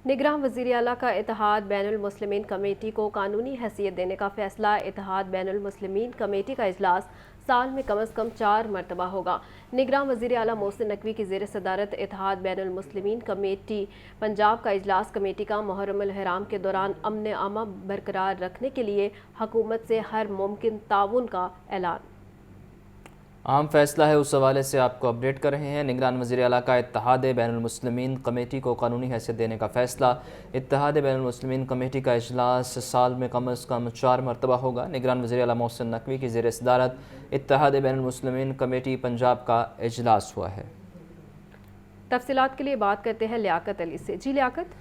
निगरां वज़ीर आला का इत्तेहाद बैनुल मुस्लिमीन कमेटी को कानूनी हैसियत देने का फैसला। इत्तेहाद बैनुल मुस्लिमीन कमेटी का इजलास साल में कम अज़ कम 4 मरतबा होगा। निगरां वज़ीर आला मोहसिन नकवी की ज़ेर सदारत इत्तेहाद बैनुल मुस्लिमीन कमेटी पंजाब का इजलास कमेटी का मुहर्रमुल हराम के दौरान अमन आमा बरकरार रखने के लिए हुकूमत से हर मुमकिन ताउन का ऐलान। अहम फैसला है, उस हवाले से आपको अपडेट कर रहे हैं। निगरान वज़ीर आला का इत्तेहाद बैनुल मुस्लिमीन कमेटी को कानूनी हैसियत देने का फैसला। इत्तेहाद बैनुल मुस्लिमीन कमेटी का इजलास साल में कम अज़ कम 4 मरतबा होगा। निगरान वज़ीर आला मोहसिन नकवी की ज़ेर सदारत इत्तेहाद बैनुल मुस्लिमीन कमेटी पंजाब का इजलास हुआ है। तफसीलात के लिए बात करते हैं लियाकत अली से। जी लियाकत।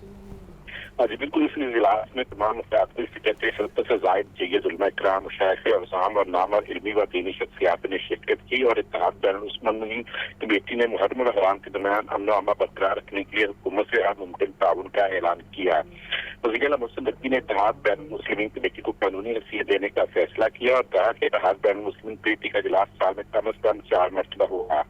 जी बिल्कुल, इस इजलास में तमाम कहते 70 से जायद जय्यद उलमा इकराम, मशाइख अज़ाम और नामवर इल्मी व दीनी शख्सियात ने शिरकत की और इत्तेहाद बैनुल मुस्लिमीन कमेटी ने मुहर्रमुल हराम के दरमियान अमन अमा बरकरार रखने के लिए हुकूमत से हर मुमकिन ताउन का ऐलान किया। वज़ीर आला मोहसिन नकवी ने इत्तेहाद बैनुल मुस्लिमीन कमेटी को कानूनी हैसियत देने का फैसला किया और कहा कि इत्तेहाद बैनुल मुस्लिमीन कमेटी का इजलास साल में कम अज़ कम 4 मरतबा होगा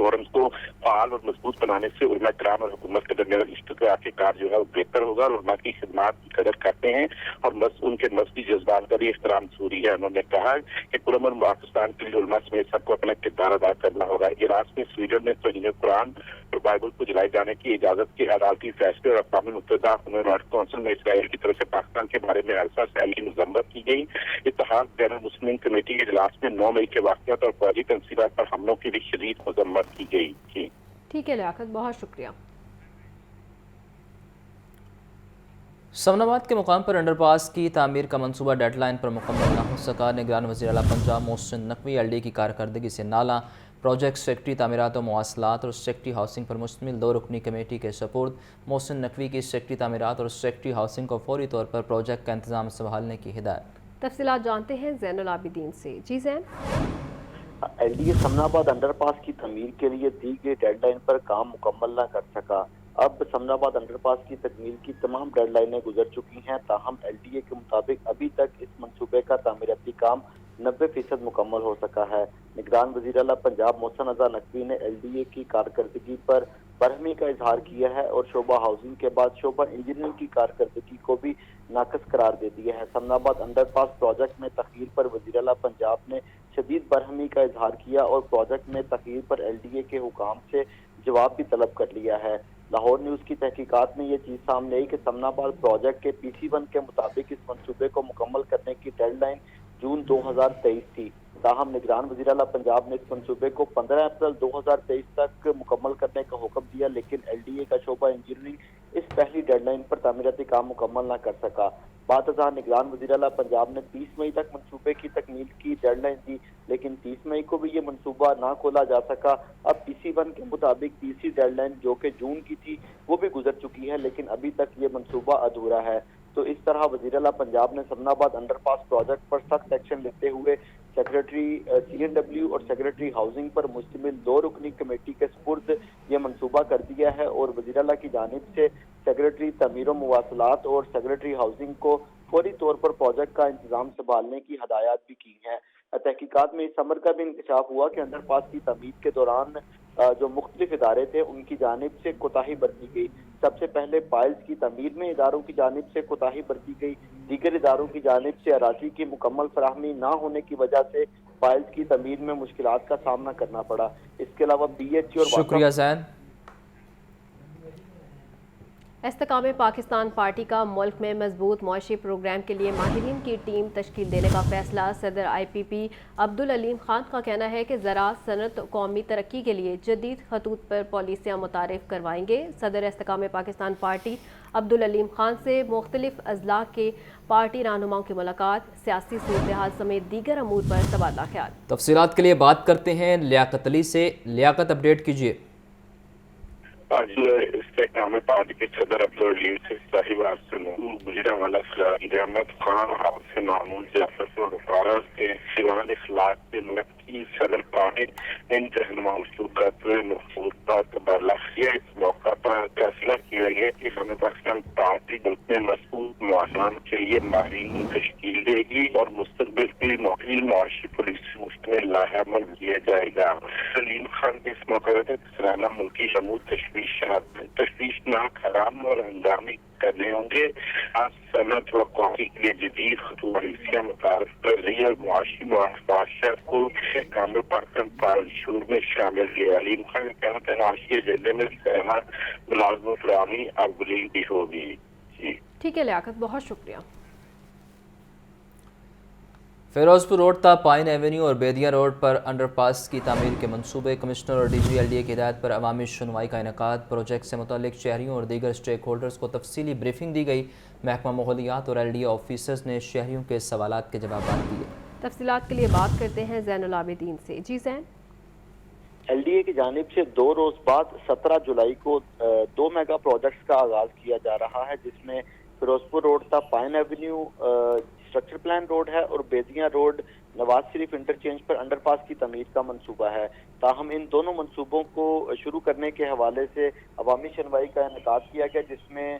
और उसको फाल और मजबूत बनाने से उलमा इकराम और हुकूमत के दरमियान इश्तिराकी कार जो है वो बेहतर होगा और उलमा की खिदमत की कदर करते हैं और उनके मजहबी जज्बात का भी एहतराम जरूरी है। उन्होंने कहा कि पुरअमन पाकिस्तान के लिए उलमा समेत सबको अपना किरदार अदा करना होगा। इराक में स्वीडन ने तोहीन कुरान और बाइबल को जलाए जाने की इजाजत के अदालती फैसले और अक़वाम मुत्तहिदा कौंसिल में इसराइल की तरफ से पाकिस्तान के बारे में अरसा सैली मजम्मत की गई। इत्तेहाद बैनुल मुस्लिमीन कमेटी के इजलास में 9 मई के वाक़यात और फौजी तंसीबात पर हमलों की भी शदीद मजम्मत की गई थी। ठीक है लियाकत, बहुत शुक्रिया। समनाबाद के मुकाम पर अंडरपास की तामीर का मंसूबा डेडलाइन पर मुकम्मल न हो सका। निगरान वज़ीर आला पंजाब मोहसिन नकवी एलडी की कारकर्दगी से नाला प्रोजेक्ट सेक्रेटरी तामीरात और मवासलात और सेक्रेटरी हाउसिंग पर मुश्तमिल 2 रुकनी कमेटी के सपुर्द। मोहसिन नकवी की सेक्रेटरी तामीरात और सेक्रेटरी हाउसिंग को फौरी तौर पर प्रोजेक्ट का इंतजाम संभालने की हिदायत। तफसीलात जानते हैं ज़ैनुल आबिदीन से। जी ज़ैन। एलडीए समनाबाद अंडरपास की तमीर के लिए दी गई डेडलाइन पर काम मुकम्मल न कर सका। अब समनाबाद अंडरपास की तकमील की तमाम डेडलाइनें गुजर चुकी हैं, ताहम एलडीए के मुताबिक अभी तक इस मंसूबे का तामीराती काम 90% मुकम्मल हो सका है। निगरान वज़ीर आला पंजाब मोहसिन नकवी ने एलडीए की कारकर्दगी पर बरहमी का इजहार किया है और शोबा हाउसिंग के बाद शोबा इंजीनियरिंग की कारकर्दगी को भी नाकस करार दे दिया है। समनाबाद अंडरपास प्रोजेक्ट में तखीर पर वज़ीर आला पंजाब ने शदीद बरहमी का इजहार किया और प्रोजेक्ट में तखीर पर एलडीए के हुकाम से जवाब भी तलब कर लिया है। लाहौर न्यूज़ की तहकीकात में ये चीज़ सामने आई कि समनाबाद प्रोजेक्ट के PC1 के मुताबिक इस मंसूबे को मुकम्मल करने की डेडलाइन जून 2023 थी। ताहम निगरान वज़ीर आला पंजाब ने इस मंसूबे को 15 अप्रैल 2023 तक मुकम्मल करने का हुक्म दिया, लेकिन एलडीए का शोबा इंजीनियरिंग इस पहली डेडलाइन पर तामीराती काम मुकम्मल न कर सका। बातज़ा निगरान वज़ीर आला पंजाब ने 30 मई तक मंसूबे की तकमील की डेडलाइन दी, लेकिन 30 मई को भी ये मंसूबा ना खोला जा सका। अब PC1 के मुताबिक तीसरी डेडलाइन जो कि जून की थी वो भी गुजर चुकी है, लेकिन अभी तक ये मंसूबा अधूरा है। तो इस तरह वज़ीर आला पंजाब ने समनाबाद अंडरपास प्रोजेक्ट पर सख्त एक्शन लेते हुए सेक्रेटरी CNW और सेक्रेटरी हाउसिंग पर मुश्तमिल 2 रुकनी कमेटी के सपुर्द ये मंसूबा कर दिया है और वज़ीर आला की जानिब से सेक्रेटरी तमीर व मवासलात और सेक्रेटरी हाउसिंग को फौरी तौर पर प्रोजेक्ट का इंतजाम संभालने की हदायत भी की हैं। तहकीकात में इस अमर का भी इंकशाफ हुआ कि अंडरपास की तमीर के दौरान जो मुख्तलिफ इदारे थे उनकी जानिब से कोताही बरती गई। सबसे पहले पाइल्स की तमीर में इदारों की जानिब से कोताही बरती गई। दीगर इदारों की जानिब से अराजी की मुकम्मल फराहमी ना होने की वजह से पाइल्स की तमीर में मुश्किलात का सामना करना पड़ा। इसके अलावा BH और शुक्रिया ज़ैन। इस्तेकाम पाकिस्तान पार्टी का मुल्क में मजबूत मुआशी प्रोग्राम के लिए माहिरीन की टीम तश्कील देने का फैसला। सदर IPP अब्दुल अलीम खान का कहना है कि ज़राअत सनत कौमी तरक्की के लिए जदीद खतूत पर पॉलिसियाँ मुतारिफ करवाएंगे। सदर इस्तेकाम पाकिस्तान पार्टी अब्दुल अलीम खान से मुख्तलिफ अजला के पार्टी रहनुमाओं की मुलाकात, सियासी सूरत-ए-हाल समेत दीगर अमूर पर तबादला ख्याल। तफसीलात के लिए बात करते हैं लियाकत अली से। लियाकत, अपडेट कीजिए। आज इस्तेकाम पार्टी के सदर अब्दुल अलीम से साहिबान से गुजरावाला अहमद खान हाउस मामूल जाफर और फारस के सिवान इखलाक के नकदी सदर पार्टी इन रहनुमाओं का तबादला किया। इस मौका पर फैसला किया गया कि हमें पाकिस्तान पार्टी मुल्क में मजबूत मुआवजत के लिए माहिरीन तश्कील देगी और मुस्तकबिल की मुआशी पुलिस वक्त में लाहेअमल किया जाएगा। सलीम खान के इस मौके पर सलाना मुल्की शमूल तशवीशनाक हराम और हंगामी करने होंगे। आज सनत व कॉफी के लिए जदीद खतूरिया मुतारफ कर रही और मुआशी मुआशरत को कामिल पाकिस्तान पालशूर में शामिल किया। अलीम खान का कहना था आशी एजेंडे में सहमत मुलाजमत फराहमी अव्वली भी होगी। जी ठीक है लियाकत, बहुत शुक्रिया। फिरोजपुर रोड था पाइन एवेन्यू और बेदिया रोड पर अंडरपास की तामीर के मंसूबे। कमिश्नर और DG LDA की हिदायत पर अवामी सुनवाई का इनेकाद। प्रोजेक्ट से मुतल्लिक शहरियों और दीगर स्टेक होल्डर्स को तफसीली ब्रीफिंग दी गई। महकमा माहौलियात और LDA ऑफिसर्स ने शहरियों के सवालात के जवाब दिए। तफसीलात के लिए बात करते हैं ज़ैनुल आबिदीन से। जी ज़ैन। LDA की जानिब से 2 रोज बाद 17 जुलाई को 2 मेगा प्रोजेक्ट्स का आगाज किया जा रहा है, जिसमें फिरोजपुर रोड था pine Avenue structure plan road है और बेदिया रोड नवाज शरीफ इंटरचेंज पर अंडरपास की तमीर का मंसूबा है। ताहम इन दोनों मंसूबों को शुरू करने के हवाले से अवामी सुनवाई का इनेकाद किया गया, जिसमें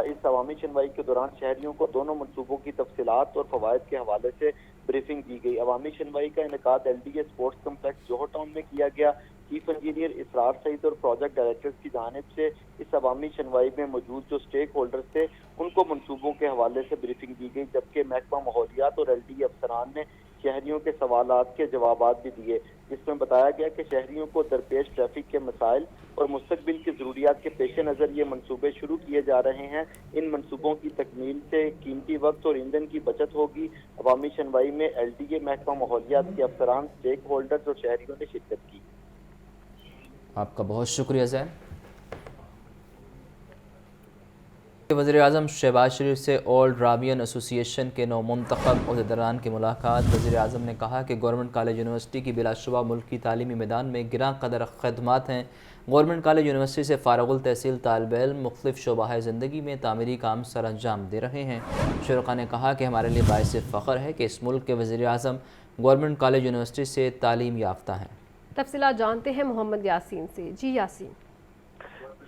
इस अवामी सुनवाई के दौरान शहरियों को दोनों मंसूबों की तफसीलात और फवायद के हवाले से ब्रीफिंग दी गई। अवामी सुनवाई का इनेकाद LDA स्पोर्ट्स कम्प्लेक्स जोहर टाउन में किया गया। चीफ इंजीनियर इसरार सईद और प्रोजेक्ट डायरेक्टर्स की जानिब से इस अवामी सुनवाई में मौजूद जो स्टेक होल्डर्स थे उनको मंसूबों के हवाले से ब्रीफिंग दी गई, जबकि महकमा माहौलियात और LDA अफसरान ने शहरियों के सवालात के जवाबात भी दिए, जिसमें बताया गया कि शहरियों को दरपेश ट्रैफिक के मसाइल और मुस्तकबिल की ज़रूरियात के पेश नज़र ये मंसूबे शुरू किए जा रहे हैं। इन मंसूबों की तकमील से कीमती वक्त और ईंधन की बचत होगी। अवामी सुनवाई में LDA, महकमा माहौलियात के अफसरान, स्टेक होल्डर्स और शहरियों ने शिरकत की। आपका बहुत शुक्रिया ज़ैन। वज़ीर-ए-आज़म शहबाज शरीफ से ओल्ड राबियन एसोसिएशन के नौमुंतखब अहदेदारान की मुलाकात। वज़ीर-ए-आज़म ने कहा कि गवर्नमेंट कॉलेज यूनिवर्सिटी की बिलाशुबा मुल्क की तालीमी मैदान में गिरां कदर खदमात हैं। गवर्नमेंट कॉलेज यूनिवर्सिटी से फ़ारिगुल तहसील तालिब इल्म मुख्तलिफ शोबाए ज़िंदगी में तामीरी काम सर अंजाम दे रहे हैं। शुरका ने कहा कि हमारे लिए बाइस फ़ख्र है कि इस मुल्क के वज़ीर-ए-आज़म गवर्नमेंट कॉलेज यूनिवर्सिटी से तालीम याफ्ता हैं। तफसीलात जानते हैं मोहम्मद यासीन से। जी यासीन।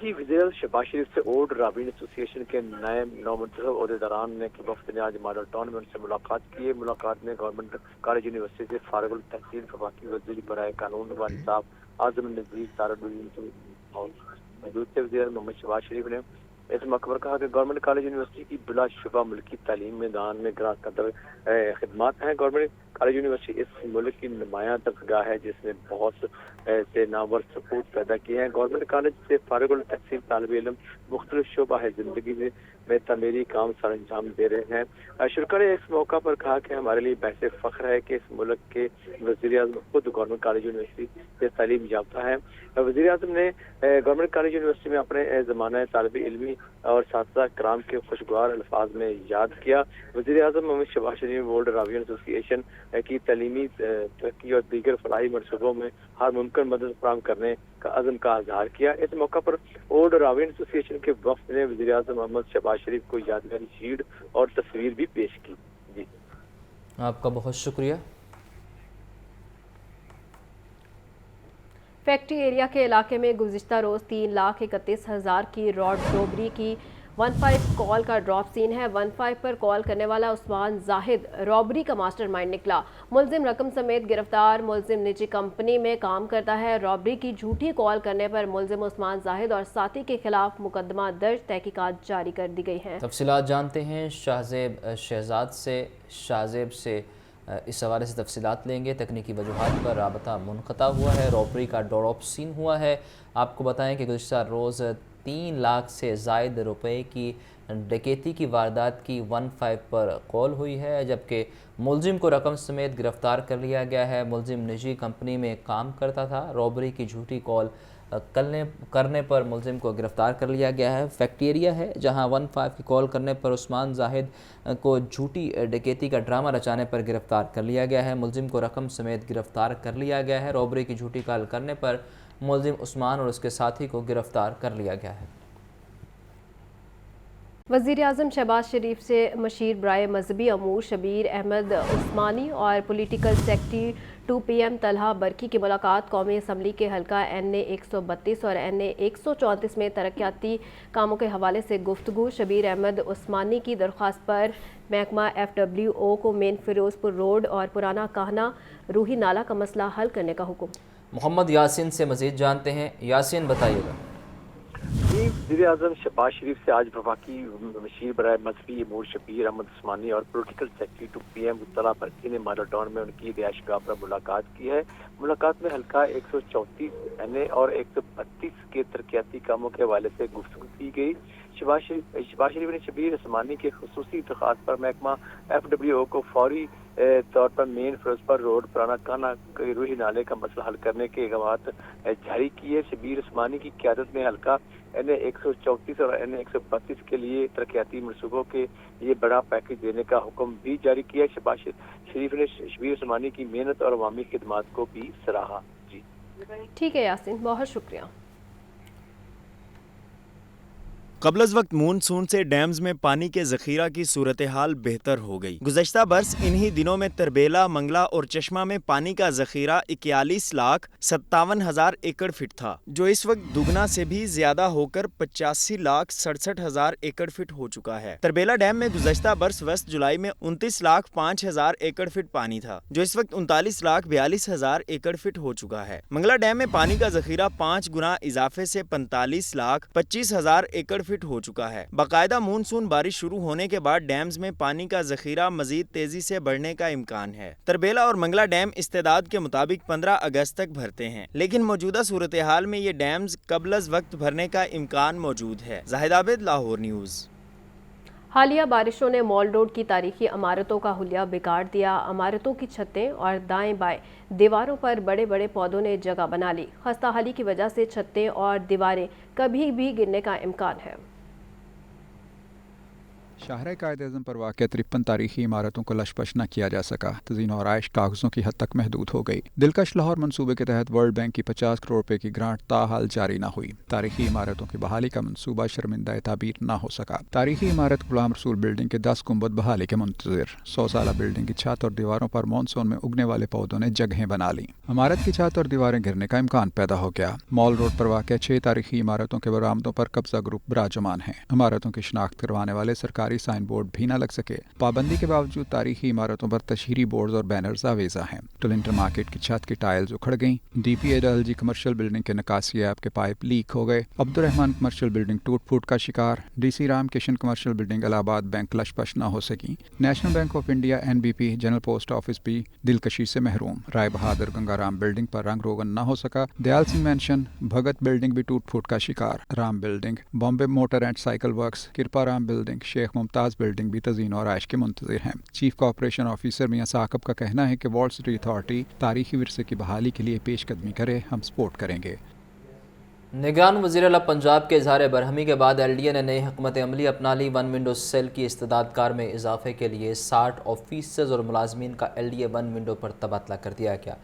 जी, वज़ीर शहबाज शरीफ से ओल्ड राबियन एसोसिएशन के नए नौमुंतखब अहदेदारान ने की वफ़द ने आज मॉडल टाउन में उनसे मुलाकात की है। मुलाकात में गवर्नमेंट कॉलेज यूनिवर्सिटी से फ़ारिगुल तहसील वफाकी वज़ीर बराए कानून व इंसाफ आज़म नज़ीर तारबुल मौजूद थे। वज़ीर मोहम्मद शहबाज शरीफ ने इस मौके पर कहा कि गवर्नमेंट कॉलेज यूनिवर्सिटी की बिलाशुबा मुल्की तालीम मैदान में गिरां कदर खिदमात हैं। गवर्नमेंट कॉलेज यूनिवर्सिटी इस मुल्क की नुमायां दरगाह है जिसने बहुत से नामवर सपूत पैदा किए हैं। गवर्नमेंट कॉलेज से फारिगुल तहसील तालिब इल्म मुख्तलिफ शोबाह जिंदगी में तामीरी काम सर अंजाम दे रहे हैं। शुरका ने इस मौका पर कहा कि हमारे लिए बाइस फ़ख्र है कि इस मुल्क के वज़ीर-ए-आज़म खुद गवर्नमेंट कॉलेज यूनिवर्सिटी से तालीम याफ्ता है। वज़ीर-ए-आज़म ने गवर्नमेंट कॉलेज यूनिवर्सिटी में अपने ज़माना तालिब इल्मी और साथी कराम के खुशगवार अल्फाज में याद किया। वज़ीर-ए-आज़म मोहम्मद शहबाज शरीफ ओल्ड राबियन एसोसिएशन की तलीमी तरक्की और दीगर फलाही मनसूबों में हर मुमकिन मदद फराहम करने का अज़म का इज़हार किया। इस मौका पर ओल्ड राबियन एसोसिएशन के वफ़द ने वज़ीर-ए-आज़म मोहम्मद शहबाज शरीफ को यादगारी शील्ड और तस्वीर भी पेश की। जी, आपका बहुत शुक्रिया। फैक्ट्री एरिया के इलाके में गुज़िश्ता रोज़ 3,31,000 की रॉड रॉबरी की 15 कॉल का ड्रॉप सीन है। 15 पर कॉल करने वाला उस्मान जाहिद रॉबरी का मास्टरमाइंड निकला। मुलजिम रकम समेत गिरफ्तार। मुलजिम निजी कंपनी में काम करता है। रॉबरी की झूठी कॉल करने पर मुलजिम उस्मान जाहिद और साथी के खिलाफ मुकदमा दर्ज, तहकीकात जारी कर दी गई हैं। तफसीलात जानते हैं शाहजेब शहजाद से। शाहजेब से इस हवाले से तफसीलात लेंगे। तकनीकी वजूहात पर राबता मुनक़ता हुआ है। रॉबरी का ड्रॉप सीन हुआ है। आपको बताएं कि गुज़िश्ता रोज़ 3 लाख से ज़ायद रुपए की डकैती की वारदात की 15 पर कॉल हुई है, जबकि मुलजिम को रकम समेत गिरफ़्तार कर लिया गया है। मुलजिम निजी कंपनी में काम करता था। रॉबरी की झूठी कॉल करने पर मुलजिम को गिरफ़्तार कर लिया गया है। फैक्ट्री एरिया है जहां 15 की कॉल करने पर उस्मान जाहिद को झूठी डकैती का ड्रामा रचाने पर गिरफ़्तार कर लिया गया है। मुलजिम को रकम समेत गिरफ़्तार कर लिया गया है। रॉबरी की झूठी कॉल करने पर मुलजिम उस्मान और उसके साथी को गिरफ़्तार कर लिया गया है। वज़ीर आज़म शहबाज शरीफ से मशीर बराए मजहबी अमूर शबीर अहमद उस्मानी और पॉलिटिकल सेक्रेटरी 2PM तलहा बरकी की मुलाकात कौमी असम्बली के हल्का NA 132 और NA 134 में तरक्याती कामों के हवाले से गुफ्तगू। शबीर अहमद उस्मानी की दरख्वास्त पर महकमा FWO को मेन फिरोजपुर रोड और पुराना कहना रूही नाला का मसला हल करने का हुक्म। मोहम्मद यासिन से मज़ीद जानते हैं। यासिन बताइएगा। जी, वज़ीर आज़म शहबाज शरीफ से आज वफाकी मशीर बराए मजहबी अमूर शबीर अहमद उस्मानी और पॉलिटिकल सेक्रेटरी 2PM तलहा बरकी ने मॉडल टाउन में उनकी रिहाइशगाह पर मुलाकात की है। मुलाकात में हल्का 134 NA और 132 के तरक्याती कामों के हवाले से गुफ्तगू की गई। शहबाज शरीफ ने शबीर उस्मानी के खुसूसी दरख्वास्त पर महकमा FWO को फौरी तौर पर मेन फिरोजपुर रोड पुराना काना रूही नाले का मसला हल करने के इक़दामात जारी किए। शबीर उस्मानी की क़यादत में हल्का NA 134 और NA 132 के लिए तरक्याती मनसूबों के लिए बड़ा पैकेज देने का हुक्म भी जारी किया। शहबाज शरीफ ने शबीर उस्मानी की मेहनत और अवामी खिदमात को भी सराहा। जी ठीक है यासिन, बहुत शुक्रिया। क़ब्ल वक्त मानसून से डैम्स में पानी के ज़ख़ीरा की सूरत हाल बेहतर हो गई। गुज़श्ता बरस इन्हीं दिनों में तरबेला, मंगला और चश्मा में पानी का ज़ख़ीरा 41,57,000 एकड़ फीट था, जो इस वक्त दुगना से भी ज्यादा होकर 85,67,000 एकड़ फीट हो चुका है। तरबेला डैम में गुज़श्ता बरस वस्त जुलाई में 29,05,000 एकड़ फीट पानी था, जो इस वक्त 39,42,000 एकड़ फीट हो चुका है। मंगला डैम में पानी का ज़ख़ीरा 5 गुना इजाफे से 45,25,000 एकड़ फीट हो चुका है। बाकायदा मानसून बारिश शुरू होने के बाद डैम्स में पानी का ज़ख़ीरा मजीद तेजी से बढ़ने का इम्कान है। तरबेला और मंगला डैम इस्तेदाद के मुताबिक 15 अगस्त तक भरते हैं, लेकिन मौजूदा सूरत हाल में ये डैम्स कबल वक्त भरने का इम्कान मौजूद है। जाहिद आबिद, लाहौर न्यूज़। हालिया बारिशों ने मॉल रोड की तारीखी इमारतों का हुलिया बिगाड़ दिया। इमारतों की छतें और दाएं बाएं दीवारों पर बड़े बड़े पौधों ने जगह बना ली। खस्ता हाली की वजह से छतें और दीवारें कभी भी गिरने का इम्कान है। शाहरा कायद-ए-आज़म पर वाक़ 53 तारीखी इमारतों को लशपश न किया जा सका। तज़ीन और आइश कागज़ों की हद तक महदूद हो गई। दिलकश लाहौर मनसूबे के तहत वर्ल्ड बैंक की 50 करोड़ रुपए की ग्रांट ताहाल जारी न हुई। तारीखी इमारतों की बहाली का मनसूबा शर्मिंदा ताबीर न हो सका। तारीखी इमारत गुलाम रसूल बिल्डिंग के 10 गुंबद बहाली के मुंतज़िर। 100 साला बिल्डिंग की छत और दीवारों पर मानसून में उगने वाले पौधों ने जगहें बना ली। इमारत की छत और दीवारें गिरने का इम्कान पैदा हो गया। मॉल रोड पर वाक़ 6 तारीखी इमारतों के बरामदों पर कब्जा ग्रुप बराजमान है। इमारतों की शनाख्त करवाने वाले सरकारी साइन बोर्ड भी न लग सके। पाबंदी के बावजूद तारीखी इमारतों पर तशहीरी बोर्ड और बैनर्स आवेजा हैं। टोलिंटन मार्केट की छत की टाइल्स उखड़ गईं। DPA डलहौजी कमर्शियल बिल्डिंग के निकासी ऐप के पाइप लीक हो गए। अब्दुर्रहमान कमर्शियल बिल्डिंग टूट फूट का शिकार। DC Ram Kishan commercial building Allahabad bank लशपश न हो सकी। National bank of India NBP general post office भी दिलकशी से महरूम। राय बहादुर गंगाराम बिल्डिंग पर रंग रोगन न हो सका। दयाल सिंह मैंशन भगत बिल्डिंग भी टूट फूट का शिकार। Ram building, Bombay motor and cycle works, किरपा राम बिल्डिंग, शेख मुमताज बिल्डिंग भी तज़ीन और आइश के मुंतज़िर हैं। चीफ कॉर्पोरेशन ऑफिसर मियां साकब का कहना है कि वॉल स्ट्रीट अथॉरिटी तारीखी विरसे की बहाली के लिए पेशकदमी करे, हम सपोर्ट करेंगे। निगरान वज़ीर आला पंजाब के इज़हार बरहमी के बाद LDA ने नई हुकूमत अमली अपना ली। 1 विंडो सेल की इस्तेदाद कार में इजाफे के लिए 60 ऑफिसर्स और मुलाजमीन का LDA 1 विंडो पर तबादला कर दिया गया।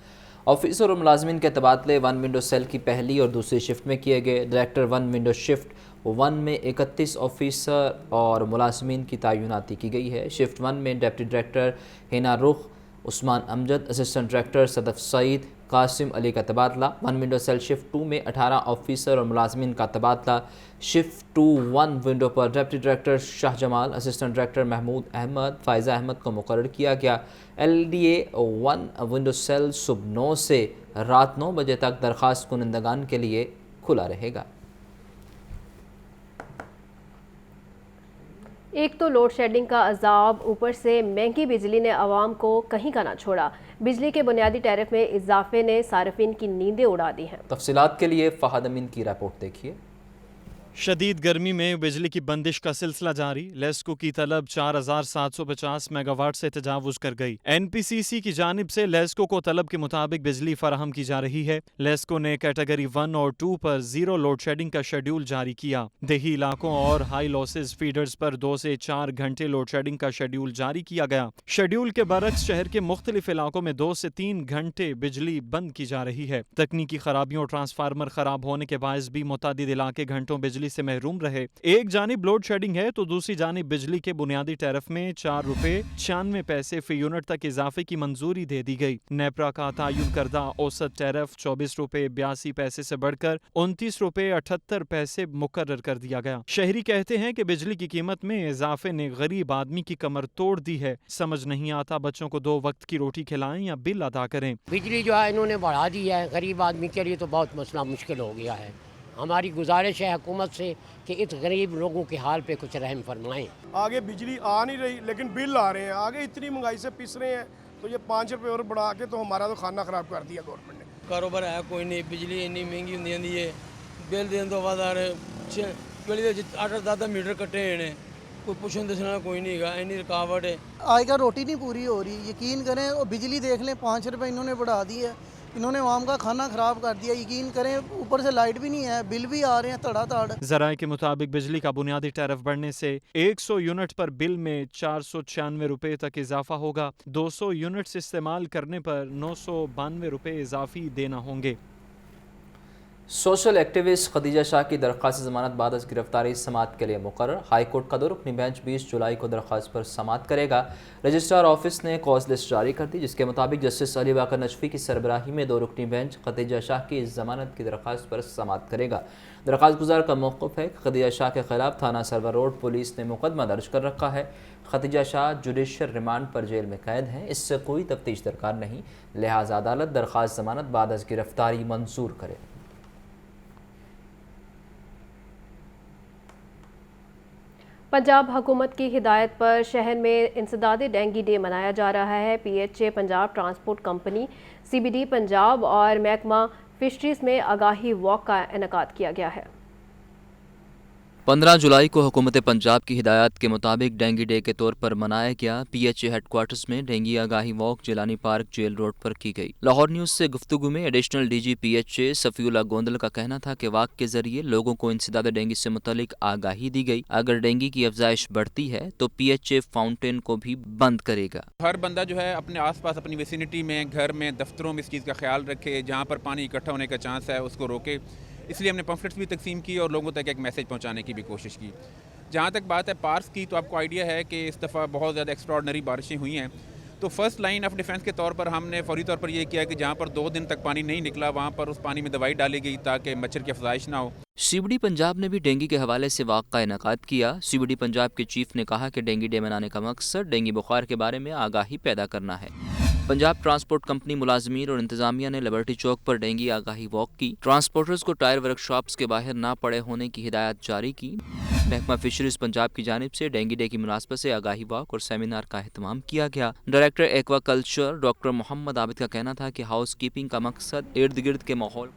ऑफिसर और मुलाजमीन के तबादले 1 विंडो सेल की पहली और दूसरी शिफ्ट में किए गए। डायरेक्टर 1 विंडो शिफ्ट 1 में 31 ऑफिसर और मुलाजमीन की तैनाती की गई है। शिफ्ट 1 में डिप्टी डायरेक्टर हिना रुख, उस्मान अमजद, असिस्टेंट डायरेक्टर सदफ सईद, कासिम अली का तबादला। 1 विंडो सेल शिफ्ट 2 में 18 ऑफिसर और मुलाजमीन का तबादला। शिफ्ट 2-1 विंडो पर deputy director Shah Jamal, assistant director Mahmood Ahmed, Faiza Ahmed को मुकर्रर किया गया। LDA 1 विंडो सेल सुबह 9 से रात 9 बजे तक दरख्वास्त कुनंदगान के लिए खुला रहेगा। एक तो लोड शेडिंग का अजाब, ऊपर से महंगी बिजली ने आवाम को कहीं का ना छोड़ा। बिजली के बुनियादी टैरिफ में इजाफे ने सार्फिन की नींदें उड़ा दी हैं। तफसीलात के लिए फ़हद अमीन की रिपोर्ट देखिए। शदीद गर्मी में बिजली की बंदिश का सिलसिला जारी। लेस्को की तलब 4,750 मेगावाट से तजावुज कर गई। NPCC की जानिब से लेस्को को तलब के मुताबिक बिजली फराहम की जा रही है। लेस्को ने कैटेगरी 1 और 2 पर जीरो लोड शेडिंग का शेड्यूल जारी किया। देही इलाकों और हाई लॉसेज फीडर्स पर 2 से 4 घंटे लोड शेडिंग का शेड्यूल जारी किया गया। शेड्यूल के बरक्स शहर के मुख्तलिफ इलाकों में 2 से 3 घंटे बिजली बंद की जा रही है। तकनीकी खराबियों और ट्रांसफार्मर खराब होने के बायस भी मुतअद्दिद इलाके घंटों बिजली बिजली से महरूम रहे। एक जानिब लोड शेडिंग है तो दूसरी जानिब बिजली के बुनियादी टैरिफ में 4 रुपए 96 पैसे फी यूनिट तक इजाफे की मंजूरी दे दी गई। नेपरा का तयन करदा औसत टैरिफ 24 रुपए 82 पैसे से बढ़कर 29 रुपए 78 पैसे मुकर्रर कर दिया गया। शहरी कहते हैं कि बिजली की कीमत में इजाफे ने गरीब आदमी की कमर तोड़ दी है। समझ नहीं आता बच्चों को 2 वक्त की रोटी खिलाएं या बिल अदा करें। बिजली जो है इन्होंने बढ़ा दी है, गरीब आदमी के लिए तो बहुत मसला मुश्किल हो गया है। हमारी गुजारिश है हुकूमत से कि इस गरीब लोगों के हाल पे कुछ रहम फरमाएं। आगे बिजली आ नहीं रही लेकिन बिल आ रहे हैं, आगे इतनी महंगाई से पिस रहे हैं, तो ये 5 रुपये और बढ़ा के तो हमारा तो खाना खराब कर दिया गवर्नमेंट ने। कारोबार है कोई नहीं, बिजली इतनी महंगी होंगी है, बिल देने तो बाद गली 8-10 मीटर कट्टे हैं, कोई पुछन दसना कोई नहीं है, इतनी रुकावट है। आज का रोटी नहीं पूरी हो रही, यकीन करें। और बिजली देख लें 5 रुपये इन्होंने बढ़ा दी है, इन्होंने आवाम का खाना खराब कर दिया। यकीन करें ऊपर से लाइट भी नहीं है, बिल भी आ रहे हैं तड़ातड़। ज़राए के मुताबिक बिजली का बुनियादी टैरिफ बढ़ने से 100 यूनिट पर बिल में 496 रुपए तक इजाफा होगा। 200 यूनिट्स इस्तेमाल करने पर 992 रुपए इजाफी देना होंगे। सोशल एक्टिविस्ट खदीजा शाह की दरख्वास्त ज़मानत बाद अज़ गिरफ्तारी समाअत के लिए मुकर्रर। हाई कोर्ट का दो रुकनी बेंच 20 जुलाई को दरख्वास्त पर समाअत करेगा। रजिस्ट्रार ऑफिस ने कॉज लिस्ट जारी कर दी, जिसके मुताबिक जस्टिस अली बाकर नजफी की सरबराही में 2 रुकनी बेंच खदीजा शाह की ज़मानत की दरख्वास्त पर समाअत करेगा। दरख्वास्त गुजार का मौक़िफ़ है कि खदीजा शाह के खिलाफ थाना सरवर रोड पुलिस ने मुकदमा दर्ज कर रखा है। खदीजा शाह जुडिशल रिमांड पर जेल में कैद हैं, इससे कोई तफ्तीश दरकार नहीं, लिहाजा अदालत दरख्वास्त ज़मानत बाद अज़ गिरफ्तारी मंजूर करे। पंजाब हुकूमत की हिदायत पर शहर में इंसदादी डेंगी डे मनाया जा रहा है। PHA Punjab transport company, CBD Punjab और महकमा फिशरीज में आगाही वॉक का इनेकाद किया गया है। 15 जुलाई को हुकूमत पंजाब की हिदायत के मुताबिक डेंगी डे के तौर पर मनाया गया। PHA हेडक्वार्टर्स में डेंगी आगाही walk Jilani park jail road पर की गई। लाहौर न्यूज़ से गुफ्तगू में additional DG PHA Safiullah Gondal का कहना था कि वॉक के जरिए लोगों को इंसदाद डेंगी से मुतल्लिक आगाही दी गई। अगर डेंगी की अफजाइश बढ़ती है तो PHA फाउंटेन को भी बंद करेगा। हर बंदा जो है अपने आसपास अपनी विसिनिटी में, घर में, दफ्तरों में इस चीज़ का ख्याल रखे, जहाँ पर पानी इकट्ठा होने का चांस है उसको रोके। इसलिए हमने पम्फलेट्स भी तकसीम की और लोगों तक एक मैसेज पहुंचाने की भी कोशिश की। जहां तक बात है पार्क्स की, तो आपको आइडिया है कि इस दफ़ा बहुत ज़्यादा एक्स्ट्राऑर्डिनरी बारिशें हुई हैं, तो फर्स्ट लाइन ऑफ डिफेंस के तौर पर हमने फौरी तौर पर यह किया कि जहां पर 2 दिन तक पानी नहीं निकला वहां पर उस पानी में दवाई डाली गई ताकि मच्छर की अफजाइश ना हो। CBD पंजाब ने भी डेंगी के हवाले से वाक़ का इनेकाद किया। CBD पंजाब के चीफ ने कहा कि डेंगी डे मनाने का मकसद डेंगी बुखार के बारे में आगाही पैदा करना है। पंजाब ट्रांसपोर्ट कंपनी मुलाजमीन और इंतजामिया ने लिबर्टी चौक पर डेंगी आगाही वॉक की। ट्रांसपोर्टर्स को टायर वर्कशॉप्स के बाहर ना पड़े होने की हिदायत जारी की। महकमा फिशरीज पंजाब की जानिब से डेंगी डे की मुनासबत से आगाही वॉक और सेमिनार का एहतमाम किया गया। Director aquaculture doctor Mohammad Abid का कहना था कि हाउस कीपिंग का मकसद इर्द गिर्द के माहौल